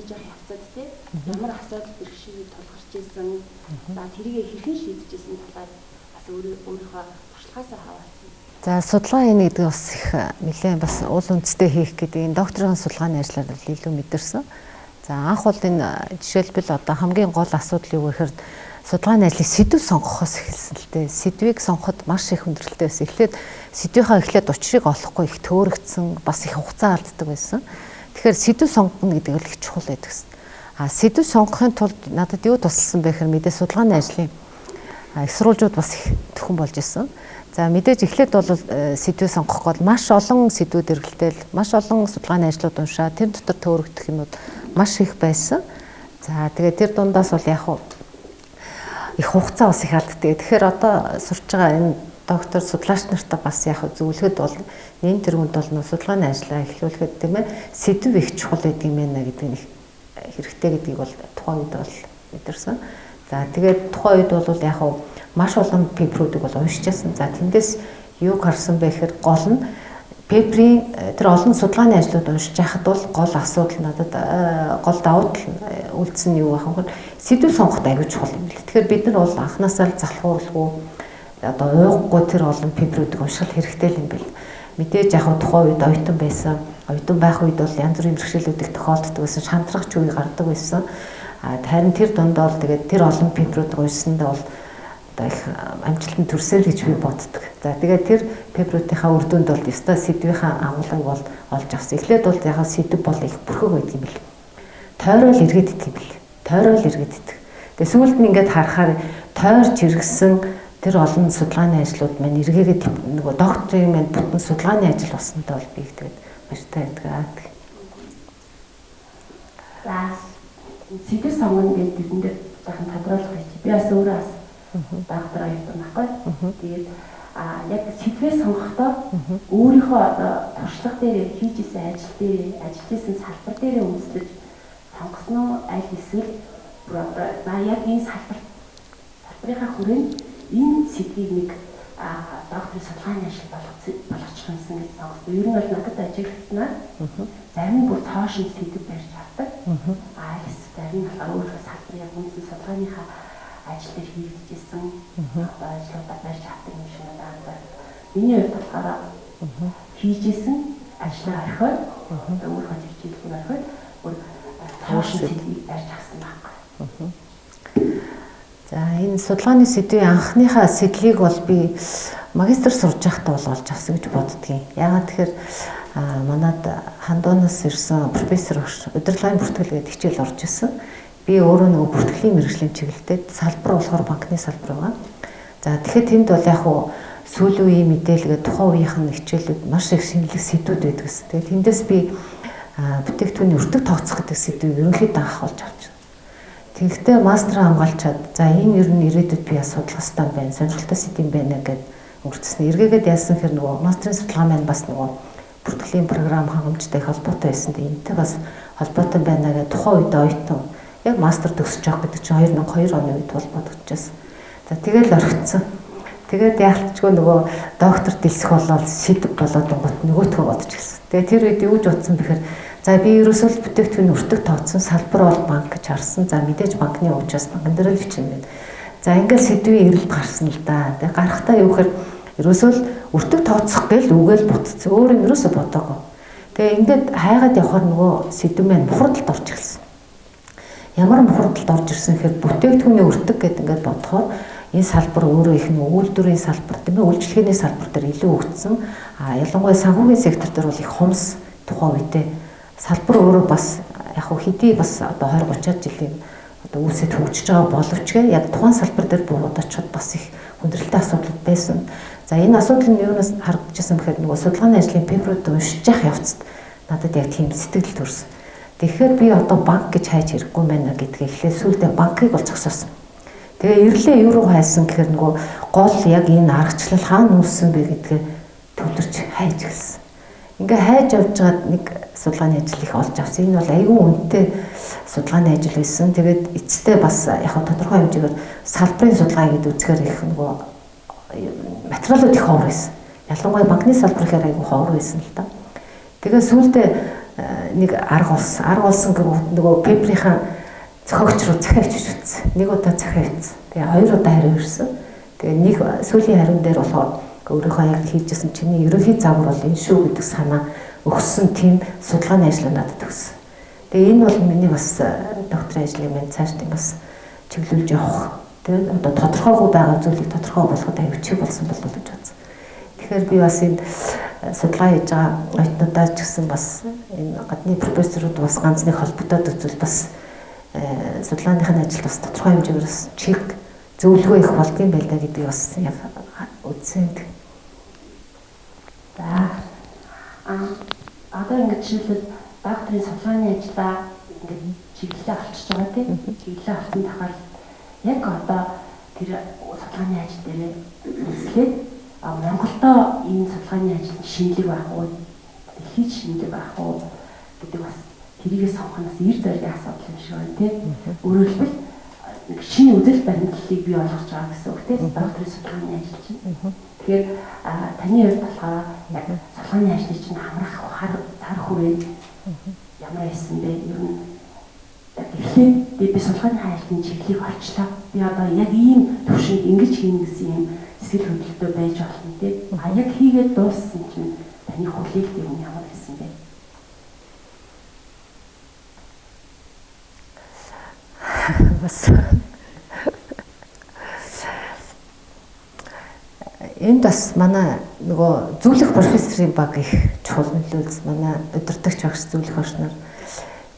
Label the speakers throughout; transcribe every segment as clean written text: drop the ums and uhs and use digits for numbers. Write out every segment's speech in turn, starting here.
Speaker 1: хийж явах явцад тий ямар асуудал бэрхшээлийг тулгарч ирсэн. За тэрийг хэрхэн шийдэж ирсэн талаар бас өөрийнхөө туршлагаасаа хаваалцсан.
Speaker 2: За судалгаа хийнэ гэдэг бас их нэлээд бас уул үндэстэй хийх гэдэг энэ докторийн судалгааны ажлаар илүү мэдэрсэн. За анх бол энэ жишээлбэл одоо хамгийн гол асуудал юу гэхээр судалгааны ажлыг сэдв сонгохоос эхэлсэн л дээ. Сэдвийг сонгоход маш их хүндрэлтэй байсан. Эхлээд сэдвийнхаа учрыг олохгүй их төөрөгдсөн, бас их хугацаа алддаг байсан. Тэгэхээр сэдв сонгоно гэдэг нь их чухал байдаг гэсэн. Сэдв сонгохын тулд надад юу тусалсан бэ гэхээр мэдээ судалгааны ажлын их сурвалжууд бас их төхөн болж исэн. За мэдээж эхлээд бол сэдвээ сонгох гол маш олон сэдвүүд эргэлдээл, маш олон судалгааны ажлууд уншаа, тэр дотор төөрөгдөх юмуд маш их байсан. За тэгээд тэр дундаас бол яг их хугацаа бас их алддаг. Тэгэхээр одоо сурч байгаа энэ доктор судлаач нартай бас яг зөвлөхөд бол энэ тэргуунд бол судалгааны ажлаа эхлүүлэхэд тийм ээ сэдв их чухал гэдэг юм байна гэдэг нь хэрэгтэй гэдгийг бол тухайн үед бол мэдэрсэн. За тэгээд тухайн үед бол яг маш олон пейперүүдийг бол уншижсэн. За тэндээс юу гарсан бэ гэхээр гол нь пейперийн тэр олон судалгааны ажлууд уншиж байхад бол гол асуудал надад гол давуу тал үлдсэн нь юу байх вэ? Сэдв сонгоход аягүй чухал юм л. Тэгэхээр бид нар бол анханасаа л залхууралгүй одоо уйггүй тэр олон пейперүүдийг унших хэрэгтэй юм бэл. Мэдээж яг тухайн үед оюутан байсан. Оюутан байх үед бол янз бүрийн бэрхшээлүүдийг тохиолддог байсан, шантрах ч үе гардаг байсан. Харин тэр дундаа бол тэгээд тэр олон пейперүүдийг уншсандаа бол одоо их амжилтанд төрсэй гэж би боддог. За тэгээд тэр пейперүүдийнхаа үр дүнд бол ёстой сэдвийнхаа агуулгыг бол олж авсан. Эхлээд бол яг сэдв бол их бүрхэг байдаг юм бэл. Тойрол эргээд идэх юм бэл. Тойрол эргээд идэх. Тэгээд сүүлд нь ингээд харахаар тойрч иргсэн тэр олон судалгааны ажлууд маань эргээгээд нөгөө докторийн маань бүтэн судалгааны ажил болсонтой бол би тэгээд баяртай байдаг.
Speaker 1: За сэдв сонгоно гэдэг энэ дээр жоохон тодруулах гэж. Би бас өөрөө бас доктор оюутан байхгүй. Тэгээд яг сэдвээ сонгохдоо өөрийнхөө одоо туршлага дээр хийж исэн ажил дээр ажиллажсэн салбар дээр үндэслэж сонгосноо аль эсвэл за яг энэ салбарынхаа хүрээнд энэ сэдвийг нэг докторийн судалгааны ажил болгочих юмсан гэж сонгосон. Ер нь бол надад ажиглагдсанаа зарим нь бүр тоошин сэдв барьж авдаг. Зарим нь болохоор өөрийнхөө салбарын яг үндэсний судалгааныхаа ажил дээр хийгдчихсэн ажлуудаа барьж авдаг юм шиг надад. Миний хувьд болохоор хийжсэн ажлаа орхиод өөрийнхөө хичээлийг орхиод бүр тоошин сэдвийг барьж авсан байхгүй.
Speaker 2: За энэ судалгааны сэдвийн анхныхаа сэдлийг бол би магистр сурж байхдаа бол олж авсан гэж боддгийн. Яагаад тэгэхээр манад Хандуунаас ирсэн профессор удирдлагын бүртгэл гэдэг хичээл орж исэн. Би өөрөө нөгөө бүртгэлийн мэргэжлийн чиглэлтэй салбар болохоор банкны салбар байгаа. За тэгэхээр тэнд бол яг сүүлийн үеийн мэдээлэл тухайн үеийнхэн хичээлүүд маш их шинэлэг сэдвүүд байдаг гэсэн. Тэгээд тэндээс би бүтээгдэхүүний өртөг тооцох гэдэг сэдвийг ерөнхийдөө анх олж авч. Тэгэхдээ мастер хамгаалчаад за энэ ер нь ирээдүйд би асуудал хастаа байна, сонирхолтой сэдв юм байна гэд өнгөрцсөн. Эргээгээд яасан хэрэг нөгөө мастерын судалгаа маань бас нөгөө бүртгэлийн програм хангамжтай их холбоотой байсан. Энэтэй бас холбоотой байна гэдэг тухайн үед оюутан яг мастер төгсөж байгаа гэдэг чинь 2002 оны үед бол бодогдчихсон. За тэгэл орхицсан. Тэгээд яалтчгүй нөгөө доктор дэлсэх болоод сэдв болоод нөгөөтгөө бодож гисэн. Тэгээд тэр үед юу ч утсан бэхээр за би ерөөсөө бүтээгдэхүүн өртөг тооцсон салбар бол банк гэж харсан. За мэдээж банкны уучраас банкн дээр л бичсэн байна. За ингээл сэдвийн эрэлт гарсан л да. Тэгээд гарахтаа юу гэхээр ерөөсөө өртөг тооцох гээл үгээл бутцсан. Өөр юм ерөөсөө бодоогүй. Тэгээд ингээд хайгаад явхаар нөгөө сэдв маань бухардалд орж ирсэн. Ямар бухардалд орж ирсэн гэхээр бүтээгдэхүүний өртөг гэдэг ингээд бодохоор энэ салбар өөрөө их нэг үйлдвэрийн салбар тийм ээ үйлчлэгээний салбар дээр илүү өгцсөн. Ялангуяа санхүүгийн сектор дээр бол их хумс тухайн үедээ салбар өөрөө бас яг хэдий бас одоо 20-30 жилийн одоо үүсэт хөгжиж байгаа боловч яг тухайн салбар дээр буугаад очиход бас их хүндрэлтэй асуудал байсан. За энэ асуудал нь юунаас харагдчихсан бэхээр нөгөө судалгааны ажлын пейперүүд уншиж явах явцад надад яг тийм сэтгэл төрсөн. Тэгэхээр би одоо банк гэж хайж хэрэггүй байна гэдгийг эхлээд сүүлдээ банкыг бол зогсоосон. Тэгээ ирлээ юу руу хайсан гэхээр нөгөө гол яг энэ аргачлал хаана үүссэн бэ гэдгээ төвлөрч хайж гэлсэн. Ингээ хайж явж байгаад нэг судалгааны ажил их олж авсан. Энэ бол аюул үнэтэй судалгааны ажил байсан. Тэгээд эцэстээ бас яг тодорхой хэмжээгээр салбарын судалгаа гэдэг үзэхээр их нөгөө материалууд их ховор байсан. Ялангуяа банкны салбар ихээр аюул ховор байсан л да. Тэгээ сүүлдээ нэг арга улсан гэмт нөгөө пеприйн зохиогч руу захиавч үзсэн. Нэг удаа захиавцсан. Тэгээ 2 удаа хариу ирсэн. Тэгээ нэг сүүлийн хариун дээр болохоор өөрийнхөө яг хийжсэн чиний ерөнхий загвар бол энэ шүү гэдэг санаа өгсөн тийм судалгааны ажил надад өгсөн. Тэгээ энэ бол миний бас докторийн ажлын минь цааш тийм бас чиглүүлж явах. Тэгээ одоо тодорхойгүй байгаа зүйлийг тодорхой болгоход аюул чиг болсон болов уу гэж бодсон. Тэгэхээр би бас энэ судалгаа хийж байгаа оюутнуудаа ч гэсэн бас энэ гадны профессорууд бас ганц нэг холбогдоод үзвэл бас судалгааныхын ажил бас тодорхой хэмжээгээр бас чиг зөвлөгөө их болдгийм байл да гэдгийг бас яг үзсэн.
Speaker 1: За одоо ингэж жишээлбэл докторийн судалгааны ажлаа ингэж чиглэлээ олчж байгаа тийм чиглэлээ олсон тахаар яг одоо тэр судалгааны ажил дээр үзлээд Монголдо энэ судалгааны ажил шинэлэг байх уу дэлхийд шинэлэг байх уу гэдэг бас тэрийгээ сонгохоос эрд байрны асуудал юм шиг байна тийм өөрөөр хэлбэл нэг шинэ үзэл баримтлалыг бий болгож байгаа гэсэн үг тийм докторийн судалгааны ажил чинь. Тэгэхээр таны хувьд болохоор яг судалгааны ажлыг чинь хамрах зар хүрээ ямар байсан бэ? Ер нь эхлээд би судалгааны ажлын чиглэлийг олчлаа. Би одоо яг ийм төвшөнд ингэж хийнэ гэсэн юм сэтгэл хөдлөлтөй байж болно тийм. Яг хийгээд дууссан чинь таны хүлээлт юм ямар байсан бэ?
Speaker 2: Бас энд бас манай нөгөө зөвлөх профессорын баг их чухал нөлөөлсөн. Манай удирдагч багш зөвлөх багш нар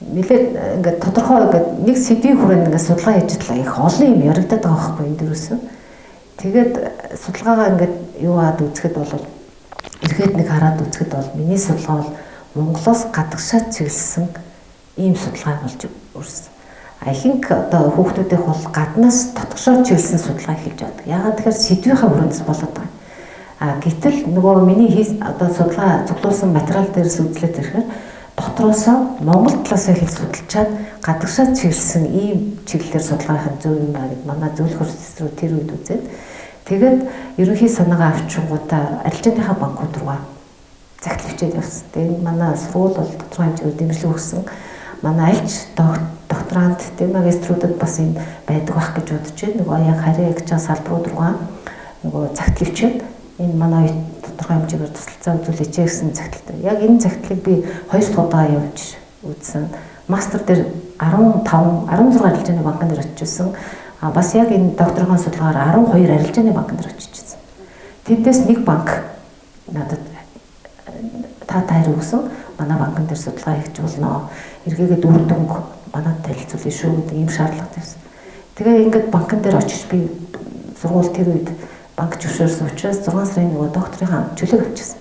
Speaker 2: нэлээд ингээд тодорхой ингээд нэг сэдвийн хүрээнд ингээд судалгаа хийж идлаа их олон юм яригадаад байгаа байхгүй энэ дөрөөсөө. Тэгээд судалгаагаа ингээд юуад үзэхэд бол эргээд нэг хараад үзэхэд бол миний судалгаа бол Монголоос гадагшаа чиглэсэн ийм судалгаа болж өрсөн. Ихэнх одоо хүүхдүүдийнх бол гаднаас дотгошоо чиглэсэн судалгаа хийж байдаг. Яагаад тэгэхээр сэдвийнхаа хүрээндээс болоод байгаа. Гэтэл нөгөө миний одоо судалгаа цуглуулсан материал дээрээс үзлээд ирэхээр дотроосоо Монгол талаасаа их судалчаад гадагшаа чиглэсэн ийм чиглэлээр судалгаахын зөв юм байна гэд манай зөвлөх профессор тэр үед үзээд тэгээд ерөнхий санаагаа авчингуудаа арилжааныхаа банкуд руугаа захиалвчээд явсан. Тэгээд манай сургууль бол тодорхой хэмжээгээр дэмжлэг өгсөн. Манай альч докторант тийм магиструудад бас энэ байдаг байх гэж бодож байна. Нөгөө яг харьяа гэж салбарууд руугаа нөгөө захиалвчид энэ манай тодорхой хэмжээгээр тусалцаа үзүүлээч гэсэн захиалтай. Яг энэ захиалыг би 2 дахь удаа явж үзсэн. Мастер дээр 16 арилжааны банкнд очижсэн. Бас яг энэ докторийн судалгаагаар 12 арилжааны банкнд очижсэн. Тэндээс нэг банк надад та хариу өгсөн. Манай банкн дээр судалгаа хийж болно. Эргээгээд үр дүнг манад танилцуулъя шүү гэдэг ийм шаардлага тавьсан. Тэгээ ингээд банкн дээр очиж би сургууль тэр үед банк зөвшөөрсөн учраас 6 сарын нөгөө докторийн чөлөөг авчихсан.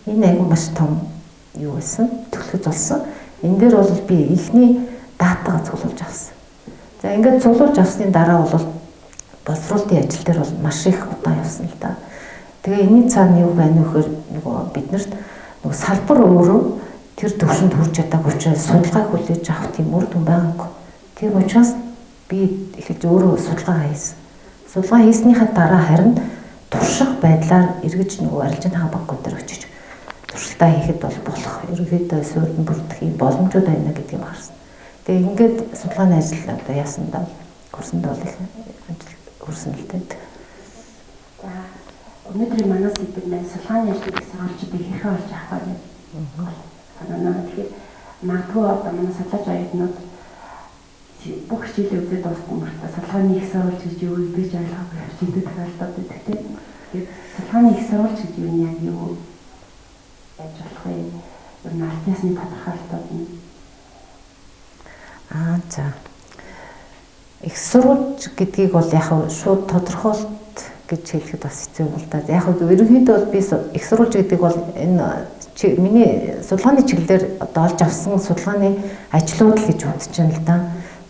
Speaker 2: Энэ айгүй маш том юу байсан? Төлөвлөж болсон. Энэ дээр бол би ихний датагаа цуглуулж авсан. За ингээд цуглуулж авсны дараа бол боловсруулалтын ажил дээр бол маш их удаан явсан л да. Тэгээ энэний цаана юу байна вэ гэхээр нөгөө биднэрт нөгөө салбар өөрөө тэр төвшөнд хүрч чадаагүй учраас судалгааг хүлээж авах тийм үр дүн байгаагүй. Тийм учраас би эхэлж өөрөө судалгаа хийсэн. Судалгаа хийснийхаа дараа харин турших байдлаар эргэж нөгөө арилжааны банкуд дээр очиж туршилтаа хийхэд бол болох. Ерөнхийдөө суурин бүрдэх юм боломжууд байна гэдгийг харсан. Тэгээ ингээд судалгааны ажил одоо ясандаа курсанд бол их ажил хүрсэн л дээ.
Speaker 1: За өнөөдрийн манай сэдв маань судалгааны ажлыг сургалтуудыг хэрхэн олж авах вэ? Тэгэхээр магадгүй одоо манай судлаач оюутнууд бүх хичээлээ үзээд дууссан мөртөө судалгааны их сурвалж гэж юу гэж ойлгоогүй хичээлүүд тохиолдоод байдаг тийм. Тэгэхээр судалгааны их сурвалж гэж юу яг юу яаж болох вэ? Ер нь аль ясны тодорхойлолтууд нь
Speaker 2: за их сурвалж гэдгийг бол яг шууд тодорхойлт гэж хэлэхэд бас хэцүү юм л да. Яг ерөнхийдөө бол би их сурвалж гэдэг бол энэ миний судалгааны чиглэлээр одоо олж авсан судалгааны ажлууд л гэж үзэж байна л да.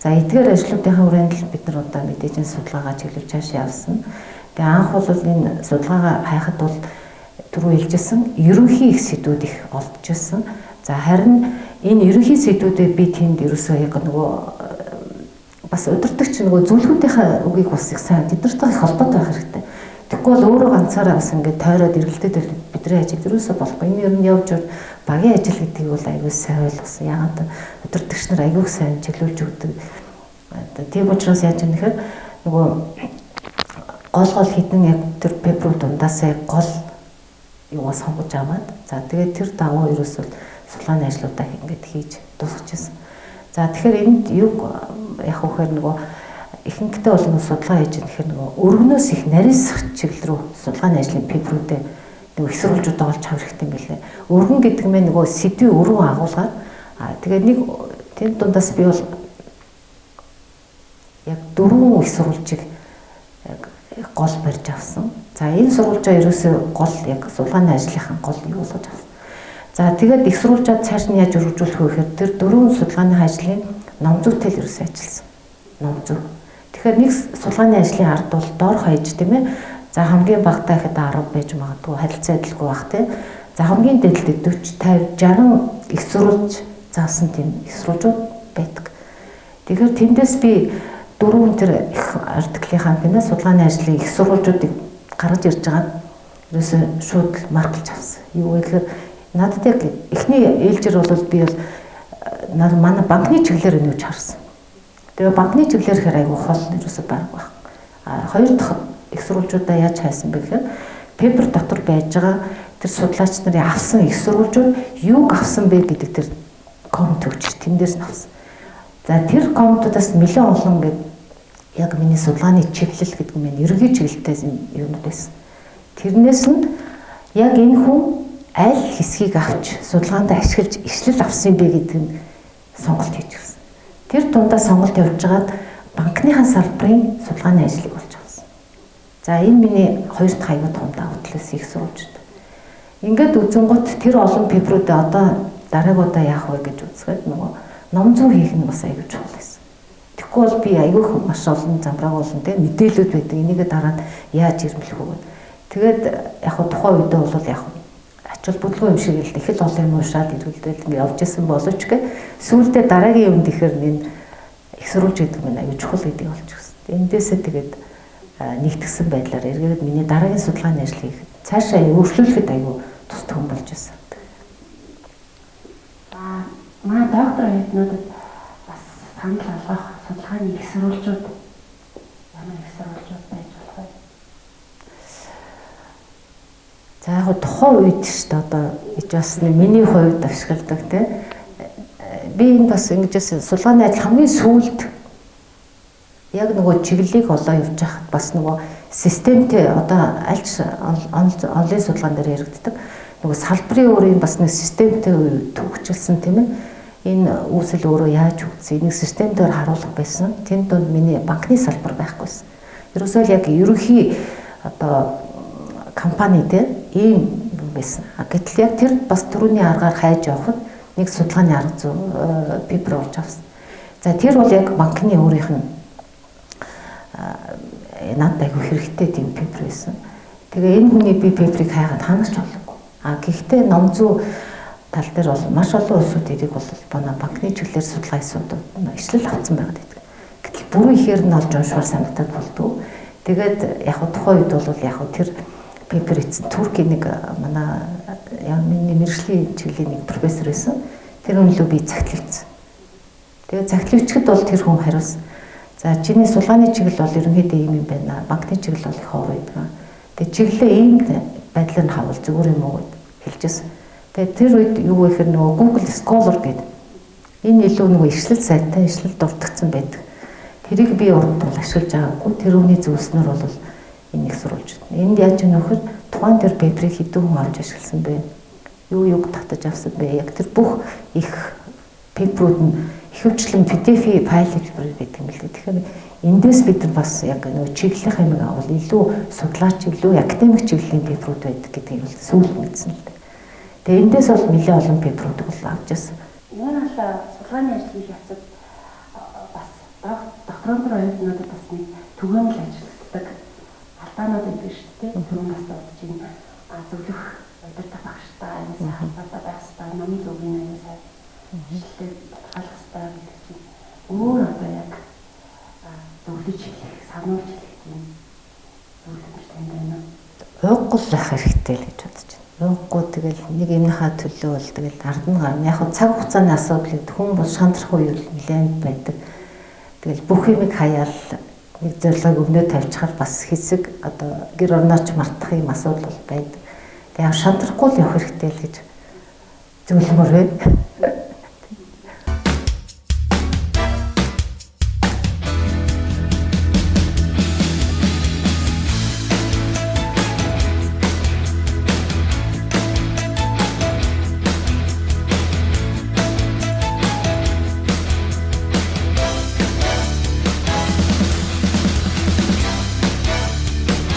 Speaker 2: За эдгээр ажлуудынхаа хүрээнд л бид нар одоо мэдээж энэ судалгаагаа чиглүүлж цаашаа явсан. Тэгээ анх бол энэ судалгаагаа хайхад бол түрүү хэлжсэн ерөнхий их сэдвүүд их олдж ирсэн. За харин энэ ерөнхий сэдвүүдээ би тэнд ерөөсөө яг нөгөө бас удирдахч нөгөө зөвлөхүүдийнхээ үгийг бас их сайн тэд нартай их холбоотой байх хэрэгтэй. Тэгэхгүй бол өөрөө ганцаараа бас ингээд тойроод эргэлдээд бид өдрийн ажил юусоо болохгүй. Энэ ер нь явж багийн ажил гэдгийг бол аягүй сайн ойлгосон. Яагаад өдөртөгч нар аягүй сайн чиглүүлж өгдөг. Тийм учраас яаж юм нэхэр нөгөө гол хідэн яг тэр пепрүүд дундаасаа яг гол юугаа сонгож аваад за тэгээд тэр давуу ерөөсөө судалгааны ажлуудаа ингэж хийж дуусгачихсан. За тэгэхээр энд юг яг хөөхөр нөгөө ихэнхдээ бол нөгөө судалгаа хийж тэгэхээр нөгөө өргөнөөс их нарийнсах чиглэл рүү судалгааны ажлын пепрүүдээ нөгөө их сурвалжуудаа олж авах хэрэгтэй юм билээ. Өргөн гэдэг нь нөгөө сэдвийн өргөн агуулгаар тэгээд нэг тэнд дундаас би бол яг 4 их сурвалжийг гол барьж авсан. За энэ сурвалжаа ерөөсөө гол яг судалгааны ажлынхаа гол юу болгож авсан. За тэгээд их сурвалжаад цааш нь яаж өргөжүүлэх вэ гэхээр тэр 4 судалгааны ажлын номзүйтэй л ерөөсөө ажилласан. Номзүй. Тэгэхээр нэг судалгааны ажлын ард бол доор хаяж тийм ээ. За хамгийн багтаа ихэд 10 байж магадгүй харилцаа адилгүй бах тийм. За хамгийн дээдлээ 40, 50, 60 их сурвалж заасан тийм их сурвалжууд байдаг. Тэгэхээр тэндээс би 4 тэр их артиклийнхаа бинаа судалгааны ажлын их сурвалжуудыг гаргаж ирж байгаа ерөөсөө шууд маркалж авсан. Юу вэ гэхээр надад яг эхний ээлжир бол би бол манай банкны чиглэлээр нүүж харсан. Тэгээ банкны чиглэлээр хэрэг айгүй хол ерөөсөө баг. Хоёр дахь их сурвалжуудаа яаж хайсан бэ гэхээр пепер дотор байж байгаа тэр судлаач нарын авсан их сурвалжууд юуг авсан бэ гэдэг тэр коммент өгч тэндээс нь авсан. За тэр комментуудаас нэлээд олон гэдэг яг миний судалгааны чиглэл гэдэг нь ерөнхий чиглэлтэй юмуд байсан. Тэрнээс нь яг энэ хүн аль хэсгийг авч судалгаанд ашиглаж ишлэл авсан бэ гэдэг нь сонголт хийж гисэн. Тэр дундаа сонголт явж байгаад банкныхаа салбарын судалгааны ажлыг болж авсан. За энэ миний хоёр дахь аюул том давуу талаас их сурвалжтай. Ингээд үзэнгут тэр олон пеперүүдээ одоо дараагуудаа яах вэ гэж үзэхэд нөгөө ном зүй хийх нь бас аюул чухал байсан. Тэгэхгүй бол би аюул маш олон замбрааг болон тэ мэдээлүүд байдаг. Энийгээ дараад яаж ирмэлэх вэ? Тэгээд яг хуу тухайн үедээ бол яг ачаал бүтлгүй юм шиг л их л олон юм уушаад ирүүлдэл ингэ явж исэн боловч гэ сүүлдээ дараагийн юм гэхээр энэ их сурвалж гэдэг нь аюул чухал гэдэг болж гисэн. Эндээсээ тэгээд нэгтгсэн байдлаар эргээд миний дараагийн судалгааны ажлыг цаашаа өөрчлүүлэхэд аюул тусдаг юм болж байсан.
Speaker 1: Манай доктор оюутнуудад бас санал болгох судалгааны их сурвалжууд ямар их сурвалжууд байж болох вэ?
Speaker 2: За яг тухайн үед шүү дээ одоо ич бас миний хувьд ашигладаг тийм. Би энэ бас ингэж судалгааны ажил хамгийн сүүлд яг нөгөө чиглэлийг олоо явж байхад бас нөгөө системтэй одоо аль онлайн судалгаан дээр яригддаг нөгөө салбарын өөрийн бас нэг системтэй төвөгчлсөн тийм ээ. Энэ үүсэл өөрөө яаж үүсэ энийг системээр харуулах байсан. Тэнд донд миний банкны салбар байхгүйсэн. Ерөөсөө яг ерөнхий одоо компани дээр ийм байсан. Гэтэл яг тэр бас түрүүний аргаар хайж явахад нэг судалгааны арга зүй пепер орж авсан. За тэр бол яг банкны өөрийнх нь надад айгүй хэрэгтэй тийм пепер байсан. Тэгээ энэ хүний би пеперийг хайгаад ханагч болоогүй. Гэхдээ ном зүй тал дээр бол маш олон улсууд энийг бол бана банкны чиглэлээр судалгаа асуудал ишлэл авсан байгаад байдаг. Гэтэл бүрэн ихээр нь олж уншвар санагдаад болдгоо. Тэгээд яг тухайн үед бол яг тэр пепер эцэн Туркийн нэг манай миний мэргэжлийн чиглэлийн нэг профессор байсан. Тэр үнэлүү би цагтливцсан. Тэгээд цагтливчгэд бол тэр хүн хариулсан. За чиний судалгааны чиглэл бол ерөнхийдөө ийм юм байна. Банкны чиглэл бол их ховор байдаг. Тэгээд чиглэлээ ийм байдлаар нь хавал зүгээр юм уу гэж хэлжсэн. Тэгээд тэр үед юу вэ гэхээр нөгөө Google Scholar гэдэг энэ илүү нөгөө ишлэл сайтай ишлэл дурдгдсан байдаг. Тэрийг би урд бол ашиглаж байгаагүй. Тэр үний зөвлснөр бол энэ их сурвалж. Энд яаж юм нөхөр тухайн тэр пеперийг хэдэн хүн авч ашигласан бэ? Юуг татаж авсан бэ? Яг тэр бүх их пеперүүд нь ихэвчлэн PDF файл хэлбэр байдаг юм л дээ. Тэгэхээр эндээс бид нар бас яг нөгөө чиглэлийн хэмиг авал илүү судлаач илүү академик чиглэлийн пеперүүд байдаг гэдгийг бол сүүлд мэдсэн л дээ. Тэгээ эндээс бол нэлээд олон пеперүүд бол авч ирсэн.
Speaker 1: Энэ бол судалгааны ажлыг явцад бас докторантор оюутнуудад бас нэг түгээмэл ажилладаг албаанууд байдаг шүү дээ. Түрүүн бас дурдж байна. Зөвлөх удирдах багштай энэ салбарт байх хэрэгтэй, номын зөвлөгийн аян сайн шилдэг баталгаалах хэрэгтэй гэдэг чинь өөр одоо яг зөвлөж хэлэх, сануулж хэлэх юм зөвлөмж тань байна.
Speaker 2: Уйггал байх хэрэгтэй л гэж бодож байна. Явахгүй тэгэл нэг юмнийхаа төлөө бол тэгэл ард нь гарна. Яг цаг хугацааны асуудал гэдэг хүн бол шантрах үе нэлээд байдаг. Тэгэл бүх юмыг хаяал нэг зорилгыг өмнөө тавьчихаар бас хэсэг одоо гэр орнооч мартах юм асуудал бол байдаг. Тэгээ шантрахгүй л явах хэрэгтэй л гэж зөвлөмөр байна.